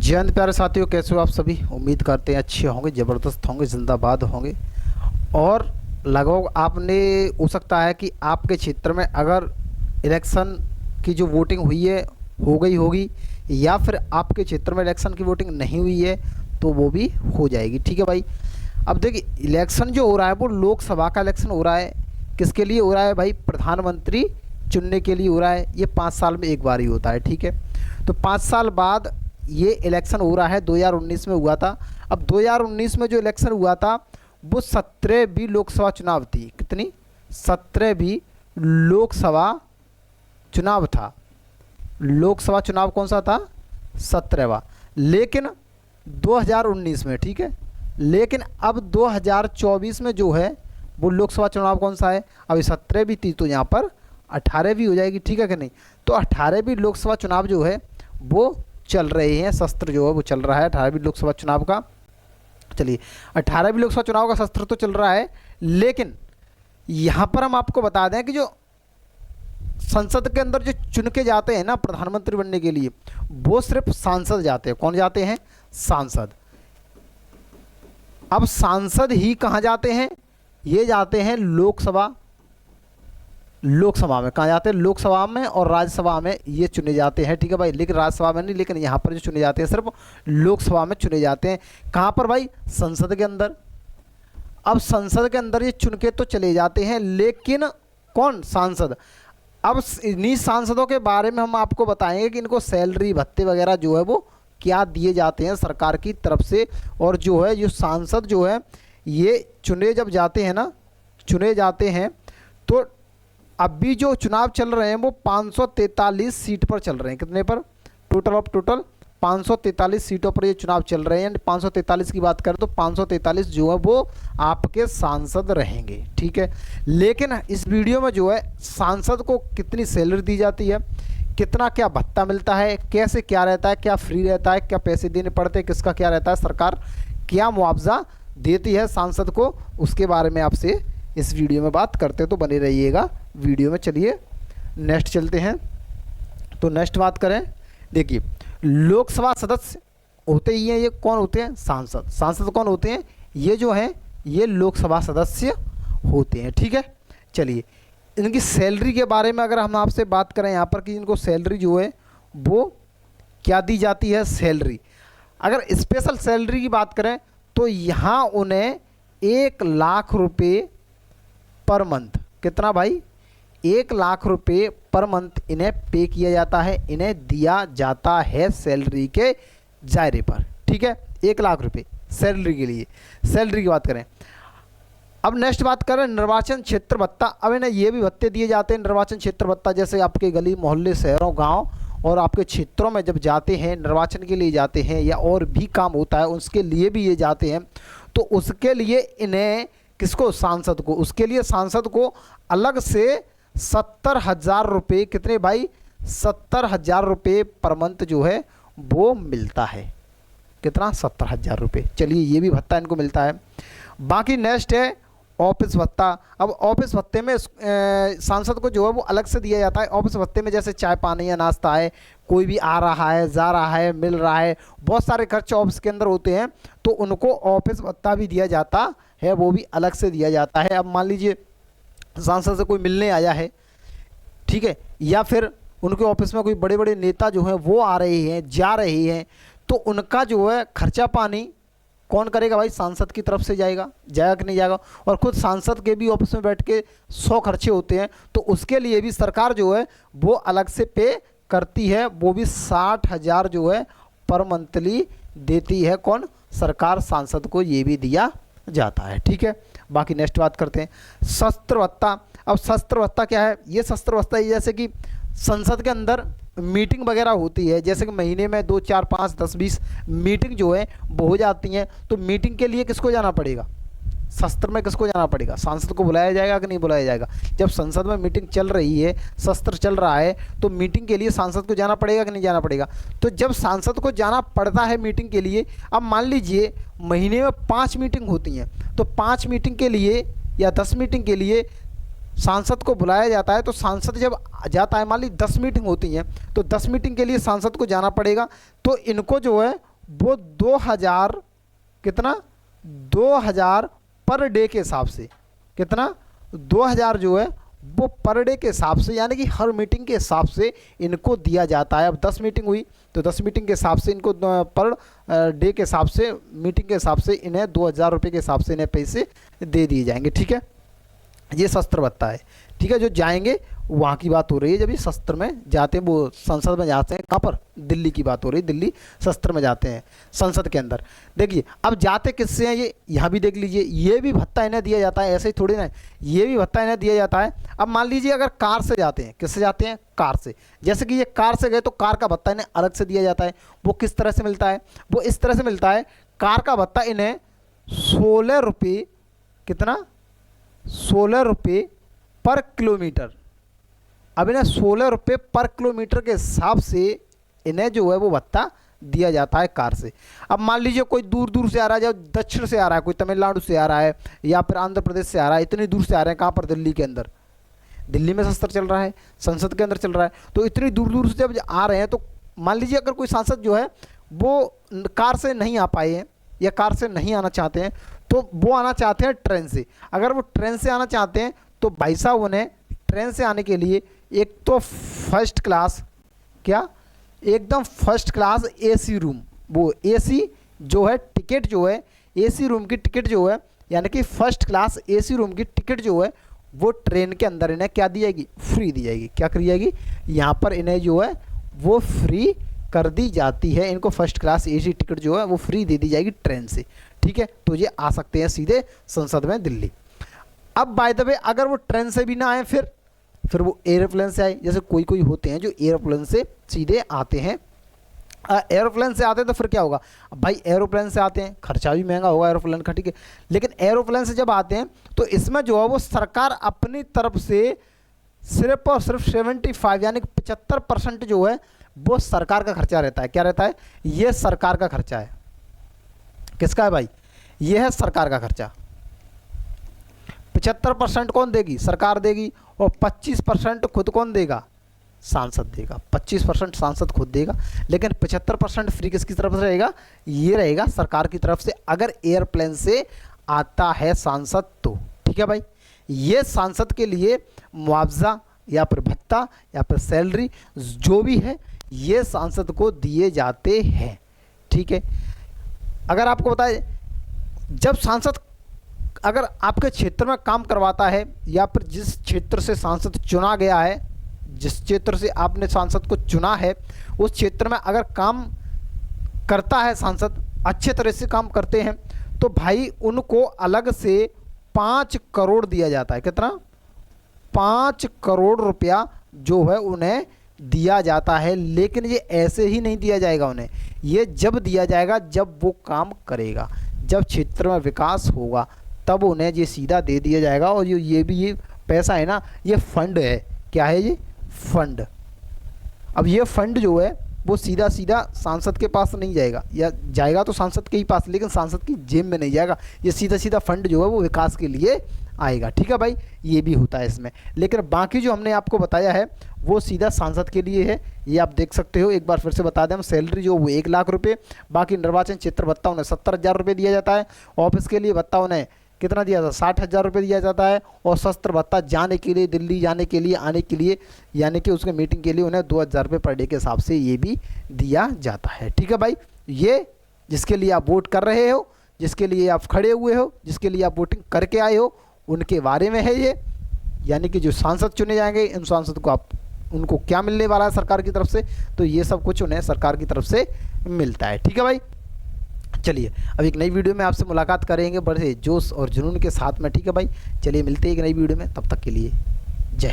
जय हिंद प्यारे साथियों, कैसे हो आप सभी। उम्मीद करते हैं अच्छे होंगे, ज़बरदस्त होंगे, जिंदाबाद होंगे। और लगभग आपने हो सकता है कि आपके क्षेत्र में अगर इलेक्शन की जो वोटिंग हुई है हो गई होगी, या फिर आपके क्षेत्र में इलेक्शन की वोटिंग नहीं हुई है तो वो भी हो जाएगी। ठीक है भाई। अब देखिए, इलेक्शन जो हो रहा है वो लोकसभा का इलेक्शन हो रहा है। किसके लिए हो रहा है भाई? प्रधानमंत्री चुनने के लिए हो रहा है। ये 5 साल में एक बार ही होता है। ठीक है, तो 5 साल बाद ये इलेक्शन हो रहा है। 2019 में हुआ था। अब 2019 में जो इलेक्शन हुआ था वो 17वीं लोकसभा चुनाव थी। कितनी? 17वीं लोकसभा चुनाव था। लोकसभा चुनाव कौन सा था? 17वां। लेकिन 2019 में, ठीक है, लेकिन अब 2024 में जो है वो लोकसभा चुनाव कौन सा है? अभी 17वीं थी तो यहाँ पर 18वीं हो जाएगी। ठीक है कि नहीं? तो 18वीं लोकसभा चुनाव जो है वो चल रहे हैं। शस्त्र जो है वो चल रहा है 18वीं लोकसभा चुनाव का। चलिए, 18वीं लोकसभा चुनाव का शस्त्र तो चल रहा है, लेकिन यहाँ पर हम आपको बता दें कि जो संसद के अंदर जो चुन के जाते हैं ना प्रधानमंत्री बनने के लिए, वो सिर्फ सांसद जाते हैं। कौन जाते हैं? सांसद। अब सांसद ही कहाँ जाते हैं? ये जाते हैं लोकसभा में। कहाँ जाते हैं? लोकसभा में और राज्यसभा में ये चुने जाते हैं। ठीक है भाई, लेकिन राज्यसभा में नहीं, लेकिन यहाँ पर जो चुने जाते हैं सिर्फ लोकसभा में चुने जाते हैं। कहाँ पर भाई? संसद के अंदर। अब संसद के अंदर ये चुन के तो चले जाते हैं, लेकिन कौन? सांसद। अब इन्हीं सांसदों के बारे में हम आपको बताएंगे कि इनको सैलरी भत्ते वगैरह जो है वो क्या दिए जाते हैं सरकार की तरफ से। और जो है ये सांसद जो है ये चुने जब जाते हैं ना, चुने जाते हैं, तो अभी जो चुनाव चल रहे हैं वो 543 सीट पर चल रहे हैं। कितने पर? टोटल 543 सीटों पर ये चुनाव चल रहे हैं। 543 की बात करें तो 543 जो है वो आपके सांसद रहेंगे। ठीक है, लेकिन इस वीडियो में जो है सांसद को कितनी सैलरी दी जाती है, कितना क्या भत्ता मिलता है, कैसे क्या रहता है, क्या फ्री रहता है, क्या पैसे देने पड़ते हैं, किसका क्या रहता है, सरकार क्या मुआवजा देती है सांसद को, उसके बारे में आपसे इस वीडियो में बात करते हैं। तो बने रहिएगा वीडियो में। चलिए नेक्स्ट चलते हैं। तो नेक्स्ट बात करें, देखिए लोकसभा सदस्य होते ही हैं, ये कौन होते हैं? सांसद। सांसद कौन होते हैं? ये जो हैं ये लोकसभा सदस्य होते हैं। ठीक है, चलिए इनकी सैलरी के बारे में अगर हम आपसे बात करें यहाँ पर कि इनको सैलरी जो है वो क्या दी जाती है। सैलरी, अगर स्पेशल सैलरी की बात करें तो यहाँ उन्हें 1 लाख रुपये पर मंथ। कितना भाई? 1 लाख रुपये पर मंथ इन्हें पे किया जाता है, इन्हें दिया जाता है सैलरी के दायरे पर। ठीक है, 1 लाख रुपये सैलरी के लिए। सैलरी की बात करें। अब नेक्स्ट बात करें निर्वाचन क्षेत्र भत्ता। अब इन्हें ये भी भत्ते दिए जाते हैं निर्वाचन क्षेत्र भत्ता, जैसे आपके गली मोहल्ले, शहरों, गांव और आपके क्षेत्रों में जब जाते हैं निर्वाचन के लिए जाते हैं, या और भी काम होता है उसके लिए भी ये जाते हैं, तो उसके लिए इन्हें किसको? सांसद को। उसके लिए सांसद को अलग से 70,000 रुपये। कितने भाई? 70,000 रुपये पर मंथ जो है वो मिलता है। कितना? 70,000 रुपये। चलिए ये भी भत्ता इनको मिलता है। बाकी नेक्स्ट है ऑफिस भत्ता। अब ऑफिस भत्ते में सांसद को जो है वो अलग से दिया जाता है। ऑफिस भत्ते में जैसे चाय पानी या नाश्ता है, कोई भी आ रहा है, जा रहा है, मिल रहा है, बहुत सारे खर्च ऑफिस के अंदर होते हैं, तो उनको ऑफिस भत्ता भी दिया जाता है, वो भी अलग से दिया जाता है। अब मान लीजिए सांसद से कोई मिलने आया है, ठीक है, या फिर उनके ऑफिस में कोई बड़े बड़े नेता जो हैं वो आ रहे हैं, जा रहे हैं, तो उनका जो है खर्चा पानी कौन करेगा भाई? सांसद की तरफ से जाएगा कि नहीं जाएगा? और खुद सांसद के भी ऑफिस में बैठ के 100 खर्चे होते हैं, तो उसके लिए भी सरकार जो है वो अलग से पे करती है। वो भी 60,000 जो है पर मंथली देती है। कौन? सरकार। सांसद को ये भी दिया जाता है। ठीक है, बाकी नेक्स्ट बात करते हैं शस्त्र भत्ता। अब शस्त्र भत्ता क्या है? ये शस्त्र भत्ता जैसे कि संसद के अंदर मीटिंग वगैरह होती है, जैसे कि महीने में 2, 4, 5, 10, 20 मीटिंग जो है वो हो जाती हैं, तो मीटिंग के लिए किसको जाना पड़ेगा? शस्त्र में किसको जाना पड़ेगा? सांसद को बुलाया जाएगा कि नहीं बुलाया जाएगा? जब संसद में मीटिंग चल रही है, शस्त्र चल रहा है, तो मीटिंग के लिए सांसद को जाना पड़ेगा कि नहीं जाना पड़ेगा? तो जब सांसद को जाना पड़ता है मीटिंग के लिए, अब मान लीजिए महीने में 5 मीटिंग होती हैं, तो 5 मीटिंग के लिए या 10 मीटिंग के लिए सांसद को बुलाया जाता है। तो सांसद जब जाता है, मान ली 10 मीटिंग होती हैं, तो 10 मीटिंग के लिए सांसद को जाना पड़ेगा, तो इनको जो है वो 2000 कितना 2000 पर डे के हिसाब से, कितना 2000 जो है वो पर डे के हिसाब से, यानी कि हर मीटिंग के हिसाब से इनको दिया जाता है। अब 10 मीटिंग हुई तो 10 मीटिंग के हिसाब से इनको पर डे के हिसाब से, मीटिंग के हिसाब से इन्हें 2000 रुपये के हिसाब से इन्हें पैसे दे दिए जाएंगे। ठीक है, ये शस्त्र भत्ता है। ठीक है, जो जाएंगे वहाँ की बात हो रही है, जब ये शस्त्र में जाते हैं, वो संसद में जाते हैं। कहाँ पर? दिल्ली की बात हो रही है, दिल्ली शस्त्र में जाते हैं संसद के अंदर। देखिए अब जाते किससे हैं ये, यहाँ भी देख लीजिए, ये भी भत्ता इन्हें दिया जाता है, ऐसे ही थोड़ी ना, ये भी भत्ता इन्हें दिया जाता है। अब मान लीजिए अगर कार से जाते हैं, किससे जाते हैं? कार से। जैसे कि ये कार से गए तो कार का भत्ता इन्हें अलग से दिया जाता है। वो किस तरह से मिलता है? वो इस तरह से मिलता है, कार का भत्ता इन्हें 16 रुपये, कितना 16 रुपये पर किलोमीटर। अब इन्हें 16 रुपये पर किलोमीटर के हिसाब से इन्हें जो है वो भत्ता दिया जाता है कार से। अब मान लीजिए कोई दूर दूर से आ रहा है, जब दक्षिण से आ रहा है, कोई तमिलनाडु से आ रहा है या फिर आंध्र प्रदेश से आ रहा है, इतनी दूर से आ रहे हैं, कहाँ पर? दिल्ली के अंदर। दिल्ली में शस्त्र चल रहा है, संसद के अंदर चल रहा है, तो इतनी दूर दूर से जब आ रहे हैं तो मान लीजिए अगर कोई सांसद जो है वो कार से नहीं आ पाए हैं या कार से नहीं आना चाहते हैं, तो वो आना चाहते हैं ट्रेन से। अगर वो ट्रेन से आना चाहते हैं तो भाई साहब उन्हें ट्रेन से आने के लिए एक तो फर्स्ट क्लास, क्या एकदम फर्स्ट क्लास एसी रूम, वो एसी जो है टिकट जो है, एसी रूम की टिकट जो है, यानी कि फर्स्ट क्लास एसी रूम की टिकट जो है वो ट्रेन के अंदर इन्हें क्या दी जाएगी? फ्री दी जाएगी। क्या करी जाएगी? यहाँ पर इन्हें जो है वो फ्री कर दी जाती है। इनको फर्स्ट क्लास एसी टिकट जो है वो फ्री दे दी जाएगी ट्रेन से। ठीक है, तो ये आ सकते हैं सीधे संसद में दिल्ली। अब बाय द वे अगर वो ट्रेन से भी ना आए, फिर वो एरोप्लेन से आए, जैसे कोई कोई होते हैं जो एरोप्लेन से सीधे आते हैं। एरोप्लेन से आते हैं तो फिर क्या होगा? भाई एरोप्लेन से आते हैं, खर्चा भी महंगा होगा एरोप्लेन का। ठीक है, लेकिन एरोप्लेन से जब आते हैं तो इसमें जो है वो सरकार अपनी तरफ से सिर्फ और सिर्फ 75 यानी 75% जो है वो सरकार का खर्चा रहता है। क्या रहता है? ये सरकार का खर्चा है। किसका है भाई? ये है सरकार का खर्चा। 75% कौन देगी? सरकार देगी। और 25% खुद कौन देगा? सांसद देगा। 25% सांसद खुद देगा, लेकिन 75% फ्री किसकी तरफ से रहेगा? ये रहेगा सरकार की तरफ से, अगर एयरप्लेन से आता है सांसद तो। ठीक है भाई, ये सांसद के लिए मुआवजा या फिर भत्ता या फिर सैलरी जो भी है ये सांसद को दिए जाते हैं। ठीक है, अगर आपको बताए, जब सांसद अगर आपके क्षेत्र में काम करवाता है या फिर जिस क्षेत्र से सांसद चुना गया है, जिस क्षेत्र से आपने सांसद को चुना है, उस क्षेत्र में अगर काम करता है सांसद, अच्छे तरह से काम करते हैं, तो भाई उनको अलग से 5 करोड़ दिया जाता है। कितना? 5 करोड़ रुपया जो है उन्हें दिया जाता है। लेकिन ये ऐसे ही नहीं दिया जाएगा उन्हें, ये जब दिया जाएगा जब वो काम करेगा, जब क्षेत्र में विकास होगा, तब उन्हें ये सीधा दे दिया जाएगा। और ये भी ये पैसा है ना, ये फंड है। क्या है ये? फंड। अब ये फंड जो है वो सीधा सीधा सांसद के पास नहीं जाएगा, या जाएगा तो सांसद के ही पास, लेकिन सांसद की जेब में नहीं जाएगा। ये सीधा सीधा फंड जो है वो विकास के लिए आएगा। ठीक है भाई, ये भी होता है इसमें। लेकिन बाकी जो हमने आपको बताया है वो सीधा सांसद के लिए है, ये आप देख सकते हो। एक बार फिर से बता दें हम, सैलरी जो वो 1 लाख रुपये, बाकी निर्वाचन क्षेत्र भत्ता उन्हें 70,000 रुपये दिया जाता है। ऑफिस के लिए भत्ता उन्हें कितना दिया जाता है? 60,000 रुपये दिया जाता है। और शस्त्र भत्ता जाने के लिए, दिल्ली जाने के लिए, आने के लिए, यानी कि उसके मीटिंग के लिए उन्हें 2,000 रुपये पर डे के हिसाब से ये भी दिया जाता है। ठीक है भाई, ये जिसके लिए आप वोट कर रहे हो, जिसके लिए आप खड़े हुए हो, जिसके लिए आप वोटिंग करके आए हो, उनके बारे में है ये। यानी कि जो सांसद चुने जाएंगे, इन सांसद को उनको क्या मिलने वाला है सरकार की तरफ से, तो ये सब कुछ उन्हें सरकार की तरफ से मिलता है। ठीक है भाई, चलिए अब एक नई वीडियो में आपसे मुलाकात करेंगे बड़े जोश और जुनून के साथ में। ठीक है भाई, चलिए मिलते हैं एक नई वीडियो में, तब तक के लिए जय।